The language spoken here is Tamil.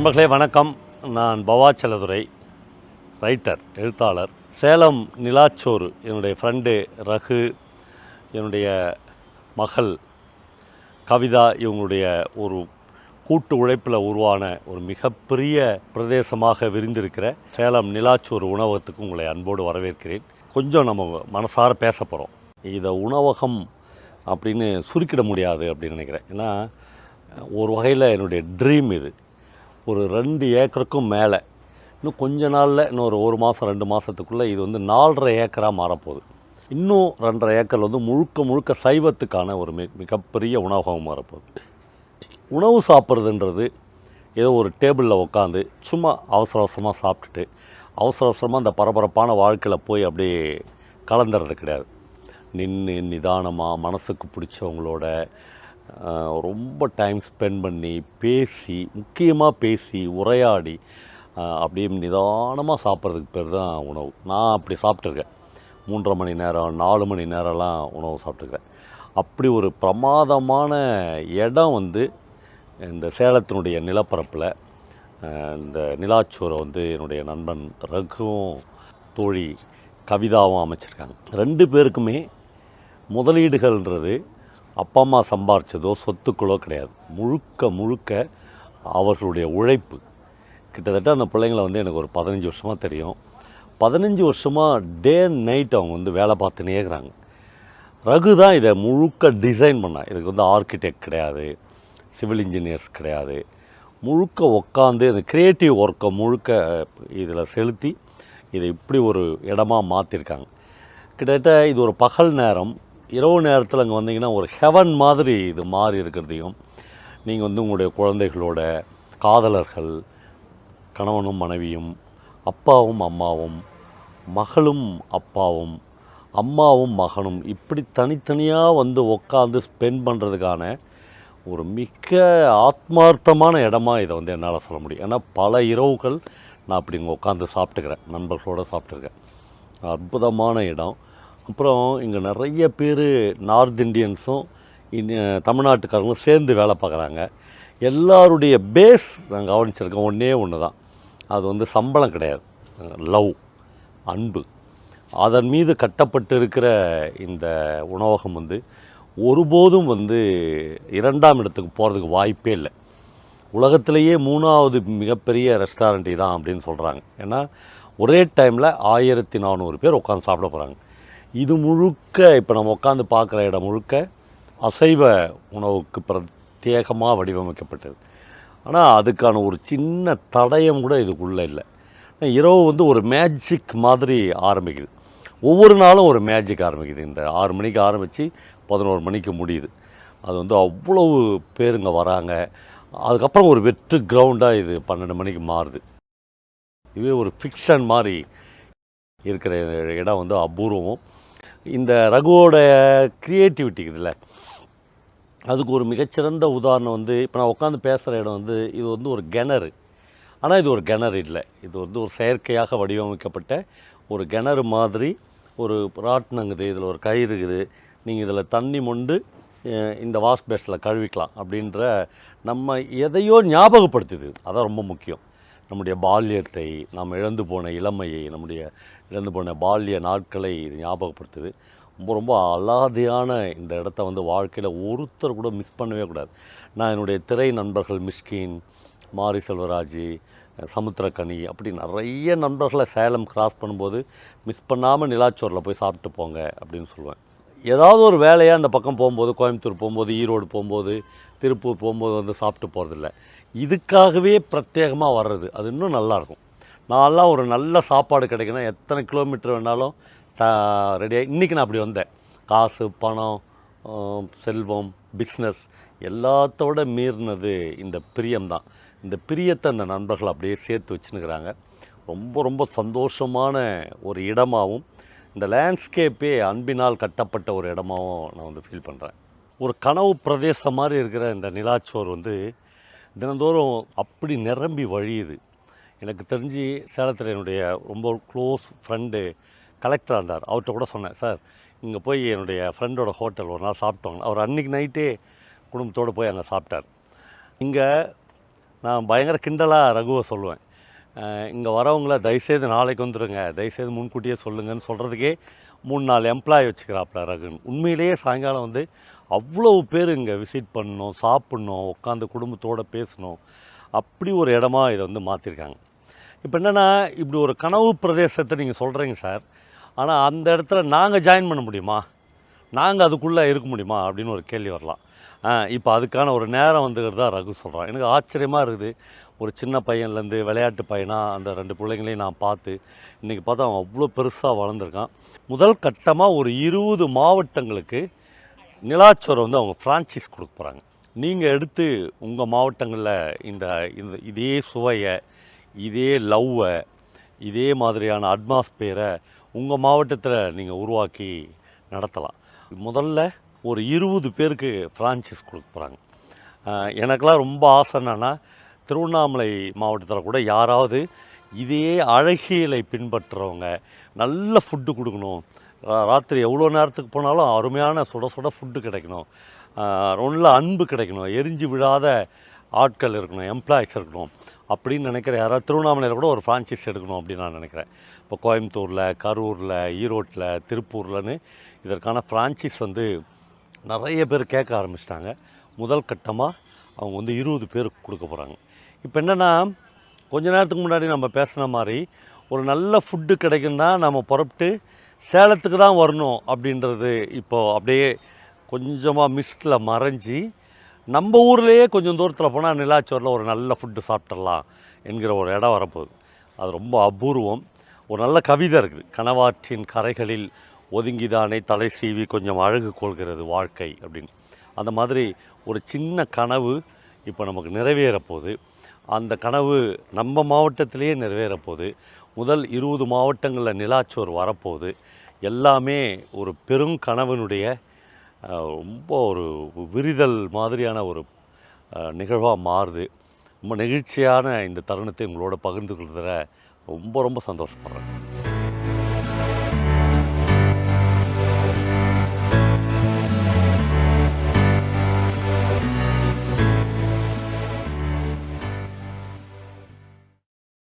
நண்பர்களே வணக்கம். நான் பவாச்சலதுரை, ரைட்டர், எழுத்தாளர். சேலம் நிலாச்சோறு என்னுடைய ஃப்ரெண்டு ரகு, என்னுடைய மகள் கவிதா, இவங்களுடைய ஒரு கூட்டு உழைப்பில் உருவான ஒரு மிகப்பெரிய பிரதேசமாக விரிந்திருக்கிற சேலம் நிலாச்சோறு உணவகத்துக்கு உங்களை அன்போடு வரவேற்கிறேன். கொஞ்சம் நம்ம மனசார பேச போகிறோம். இதை உணவகம் அப்படின்னு சுருக்கிட முடியாது அப்படின்னு நினைக்கிறேன். ஏன்னா ஒரு வகையில் என்னுடைய ட்ரீம் இது. ஒரு 2 ஏக்கருக்கும் மேலே இன்னும் கொஞ்ச நாளில், இன்னொரு 1 மாதம் 2 மாதத்துக்குள்ளே இது 4.5 ஏக்கராக மாறப்போகுது. இன்னும் 2.5 ஏக்கர் முழுக்க முழுக்க சைவத்துக்கான ஒரு மிகப்பெரிய உணவகம் மாறப்போகுது. உணவு சாப்பிட்றதுன்றது ஏதோ ஒரு டேபிளில் உட்காந்து சும்மா அவசரமாக சாப்பிட்டுட்டு அவசரமாக அந்த பரபரப்பான வாழ்க்கையில் போய் அப்படியே கலந்துறது கிடையாது. நின்று நிதானமாக மனசுக்கு பிடிச்சவங்களோட ரொம்ப டைம் ஸ்பெண்ட் பண்ணி முக்கியமாக பேசி உரையாடி அப்படியே நிதானமாக சாப்பிட்றதுக்கு பேர் தான் உணவு. நான் அப்படி சாப்பிட்ருக்கேன். 3.5 மணி நேரம் 4 மணி நேரம்லாம் உணவு சாப்பிட்ருக்கேன். அப்படி ஒரு பிரமாதமான இடம் இந்த சேலத்தினுடைய நிலப்பரப்பில் இந்த நிலாச்சோரை என்னுடைய நண்பன் ரகுவும் தோழி கவிதாவும் அமைச்சிருக்காங்க. 2 பேருக்குமே முதலீடுகள்ன்றது அப்பா அம்மா சம்பாரிச்சதோ சொத்துக்களோ கிடையாது. முழுக்க அவர்களுடைய உழைப்பு. கிட்டத்தட்ட அந்த பிள்ளைங்களை எனக்கு ஒரு 15 வருஷமாக தெரியும். 15 வருஷமாக டே அண்ட் நைட் அவங்க வேலை பார்த்துனே இருக்கிறாங்க. ரகு தான் இதை முழுக்க டிசைன் பண்ணான். இதுக்கு ஆர்கிடெக்ட் கிடையாது, சிவில் இன்ஜினியர்ஸ் கிடையாது. முழுக்க உட்காந்து இந்த க்ரியேட்டிவ் ஒர்க்கை முழுக்க இதில் செலுத்தி இதை இப்படி ஒரு இடமா மாற்றிருக்காங்க. கிட்டத்தட்ட இது ஒரு பகல் நேரம், இரவு நேரத்தில் அங்கே வந்தீங்கன்னா ஒரு ஹெவன் மாதிரி இது மாறி இருக்கிறதையும், நீங்கள் உங்களுடைய குழந்தைகளோட, காதலர்கள், கணவனும் மனைவியும், அப்பாவும் அம்மாவும், மகளும் அப்பாவும், அம்மாவும் மகனும் இப்படி தனித்தனியாக உட்காந்து ஸ்பெண்ட் பண்ணுறதுக்கான ஒரு மிக ஆத்மார்த்தமான இடமா இதை என்னால் சொல்ல முடியும். ஏன்னா பல இரவுகள் நான் அப்படி இங்கே உட்காந்து சாப்பிட்டுக்கிறேன், நண்பர்களோடு சாப்பிட்ருக்கேன். அற்புதமான இடம். அப்புறம் இங்கே நிறைய பேர் நார்த் இண்டியன்ஸும் தமிழ்நாட்டுக்காரங்களும் சேர்ந்து வேலை பார்க்குறாங்க. எல்லாருடைய பேஸ் நான் கவனிச்சிருக்கேன், ஒன்று தான். அது சம்பளம் கிடையாது, லவ், அன்பு. அதன் மீது கட்டப்பட்டு இருக்கிற இந்த உணவகம் ஒருபோதும் 2ஆம் இடத்துக்கு போகிறதுக்கு வாய்ப்பே இல்லை. உலகத்திலேயே 3ஆவது மிகப்பெரிய ரெஸ்டாரண்ட் தான் அப்படின்னு சொல்கிறாங்க. ஏன்னா ஒரே டைமில் 1400 பேர் உட்காந்து சாப்பிட போகிறாங்க. இது முழுக்க இப்போ நம்ம உட்காந்து பார்க்குற இடம் முழுக்க அசைவ உணவுக்கு பிரத்யேகமாக வடிவமைக்கப்பட்டது. ஆனால் அதுக்கான ஒரு சின்ன தடயம் கூட இதுக்குள்ளே இல்லை. இரவு ஒரு மேஜிக் மாதிரி ஆரம்பிக்குது. ஒவ்வொரு நாளும் ஒரு மேஜிக் ஆரம்பிக்குது. இந்த 6 மணிக்கு ஆரம்பித்து 11 மணிக்கு முடியுது. அது அவ்வளவு பேருங்க வராங்க. அதுக்கப்புறம் ஒரு வெற்று கிரவுண்டாக இது 12 மணிக்கு மாறுது. இதுவே ஒரு ஃபிக்ஷன் மாதிரி இருக்கிற இடம் அபூர்வம். இந்த ரகுவோட க்ரியேட்டிவிட்டி இதில் அதுக்கு ஒரு மிகச்சிறந்த உதாரணம் இப்போ நான் உட்காந்து பேசுகிற இடம் இது ஒரு கிணறு. ஆனால் இது ஒரு கிணறு இல்லை. இது ஒரு செயற்கையாக வடிவமைக்கப்பட்ட ஒரு கிணறு மாதிரி. ஒரு ராட்டினங்குது, இதில் ஒரு கயிறு இருக்குது. நீங்கள் இதில் தண்ணி மொண்டு இந்த வாஷ் பேஸில் கழுவிக்கலாம் அப்படின்ற நம்ம எதையோ ஞாபகப்படுத்துது. அதான் ரொம்ப முக்கியம். நம்முடைய பால்யத்தை, நாம் இழந்து போன இளமையை, நம்முடைய இழந்து போன பால்ய நாட்களை இது ஞாபகப்படுத்துது. ரொம்ப அலாதியான இந்த இடத்த வாழ்க்கையில் ஒருத்தர் கூட மிஸ் பண்ணவே கூடாது. நான் என்னுடைய திரை நண்பர்கள் மிஷ்கின், மாரி செல்வராஜ், சமுத்திரக்கனி, அப்படி நிறைய நண்பர்களை சேலம் கிராஸ் பண்ணும்போது மிஸ் பண்ணாமல் நிலாச்சோரில் போய் சாப்பிட்டு போங்க அப்படின்னு சொல்லுவேன். ஏதாவது ஒரு வேலையாக அந்த பக்கம் போகும்போது, கோயம்புத்தூர் போகும்போது, ஈரோடு போகும்போது, திருப்பூர் போகும்போது சாப்பிட்டு போகிறதில்ல. இதுக்காகவே பிரத்யேகமாக வர்றது அது இன்னும் நல்லாயிருக்கும். நான்லாம் ஒரு நல்ல சாப்பாடு கிடைக்குன்னா எத்தனை கிலோமீட்டர் வேணாலும் ரெடியாக. இன்றைக்கி நான் அப்படி வந்தேன். காசு, பணம், செல்வம், பிஸ்னஸ் எல்லாத்தோட மீறினது இந்த பிரியம்தான். இந்த பிரியத்தை அந்த நண்பர்கள் அப்படியே சேர்த்து வச்சுன்னுக்கிறாங்க. ரொம்ப சந்தோஷமான ஒரு இடமாகவும், இந்த லேண்ட்ஸ்கேப்பே அன்பினால் கட்டப்பட்ட ஒரு இடமாகவும் நான் ஃபீல் பண்ணுறேன். ஒரு கனவு பிரதேசம் மாதிரி இருக்கிற இந்த நிலாச்சோர் தினந்தோறும் அப்படி நிரம்பி வழியுது. எனக்கு தெரிஞ்சு சேலத்தில் என்னுடைய ரொம்ப க்ளோஸ் ஃப்ரெண்டு கலெக்டராக இருந்தார். அவர்கிட்ட கூட சொன்னேன், சார் இங்கே போய் என்னுடைய ஃப்ரெண்டோட ஹோட்டல் ஒரு நாள் சாப்பிட்டோங்க. அவர் அன்றைக்கி நைட்டே குடும்பத்தோடு போய் அங்கே சாப்பிட்டார். இங்கே நான் பயங்கர கிண்டலாக ரகுவை சொல்லுவேன். இங்கே வரவங்கள தயவுசெய்து நாளைக்கு வந்துடுங்க, தயவுசெய்து முன்கூட்டியே சொல்லுங்கன்னு சொல்கிறதுக்கே 3-4 எம்ப்ளாயி வச்சுக்கிறாப்புல ரகுன்னு. உண்மையிலேயே சாயங்காலம் வந்து அவ்வளோ பேர் இங்கே விசிட் பண்ணணும், சாப்பிட்ணும், உட்காந்து குடும்பத்தோடு பேசணும், அப்படி ஒரு இடமா இதை வந்து மாற்றிருக்காங்க. இப்போ என்னென்னா, இப்படி ஒரு கனவு பிரதேசத்தை நீங்கள் சொல்கிறீங்க சார், ஆனால் அந்த இடத்துல நாங்கள் ஜாயின் பண்ண முடியுமா, நாங்கள் அதுக்குள்ளே இருக்க முடியுமா அப்படின்னு ஒரு கேள்வி வரலாம். இப்போ அதுக்கான ஒரு நேரம் வந்துக்கிறது தான் ரகு சொல்கிறான். எனக்கு ஆச்சரியமாக இருக்குது. ஒரு சின்ன பையன்லேருந்து விளையாட்டு பையனாக அந்த 2 பிள்ளைங்களையும் நான் பார்த்து இன்றைக்கி பார்த்தா அவன் அவ்வளோ பெருசாக வளர்ந்துருக்கான். முதல் கட்டமாக ஒரு 20 மாவட்டங்களுக்கு நிலாச்சோரை வந்து அவங்க ஃப்ரான்ச்சைஸ் கொடுக்க போகிறாங்க. நீங்கள் எடுத்து உங்கள் மாவட்டங்களில் இந்த இந்த இதே சுவையை, இதே லவ்வை, இதே மாதிரியான அட்மாஸ்பியரை உங்கள் மாவட்டத்தில் நீங்கள் உருவாக்கி நடத்தலாம். முதல்ல ஒரு 20 பேருக்கு ஃப்ரான்ச்சைஸ் கொடுக்க போகிறாங்க. எனக்கெல்லாம் ரொம்ப ஆசை என்னென்னா, திருவண்ணாமலை மாவட்டத்தில் கூட யாராவது இதே அழகியலை பின்பற்றுறவங்க, நல்ல ஃபுட்டு கொடுக்கணும், ராத்திரி எவ்வளோ நேரத்துக்கு போனாலும் அருமையான சுட சுட ஃபுட்டு கிடைக்கணும், நல்ல அன்பு கிடைக்கணும், எரிஞ்சு விழாத ஆட்கள் இருக்கணும், எம்ப்ளாயிஸ் இருக்கணும் அப்படின்னு நினைக்கிற யாராவது திருவண்ணாமலையில் கூட ஒரு ஃப்ரான்ச்சைஸ் எடுக்கணும் அப்படின்னு நான் நினைக்கிறேன். இப்போ கோயம்புத்தூரில், கரூரில், ஈரோட்டில், திருப்பூர்லன்னு இதற்கான ஃப்ரான்ச்சைஸ் வந்து நிறைய பேர் கேட்க ஆரம்பிச்சிட்டாங்க. முதல் கட்டமாக அவங்க வந்து 20 பேருக்கு கொடுக்க போகிறாங்க. இப்போ என்னென்னா, கொஞ்ச நேரத்துக்கு முன்னாடி நம்ம பேசின மாதிரி ஒரு நல்ல ஃபுட்டு கிடைக்குன்னா நம்ம புறப்பட்டு சேலத்துக்கு தான் வரணும் அப்படின்றது இப்போது அப்படியே கொஞ்சமாக மிஸ்டில் மறைஞ்சி, நம்ம ஊர்லேயே கொஞ்சம் தூரத்தில் போனால் நிலாச்சோரில் ஒரு நல்ல ஃபுட்டு சாப்பிட்றலாம் என்கிற ஒரு இடம் வரப்போகுது. அது ரொம்ப அபூர்வம். ஒரு நல்ல கவிதை இருக்குது, கனவாற்றின் கரைகளில் ஒதுங்கிதானே தலை சீவி கொஞ்சம் அழகு கொள்கிறது வாழ்க்கை அப்படின்னு. அந்த மாதிரி ஒரு சின்ன கனவு இப்போ நமக்கு நிறைவேறப்போகுது. அந்த கனவு நம்ம மாவட்டத்திலேயே நிறைவேறப்போகுது. முதல் 20 மாவட்டங்களில் நிலாச்சோறு வரப்போகுது. எல்லாமே ஒரு பெருங்கனவினுடைய ரொம்ப ஒரு விரிதல் மாதிரியான ஒரு நிகழ்வாக மாறுது. ரொம்ப நெகிழ்ச்சியான இந்த தருணத்தை உங்களோட பகிர்ந்து கொள்றதில் ரொம்ப ரொம்ப சந்தோஷப்படுறேன்.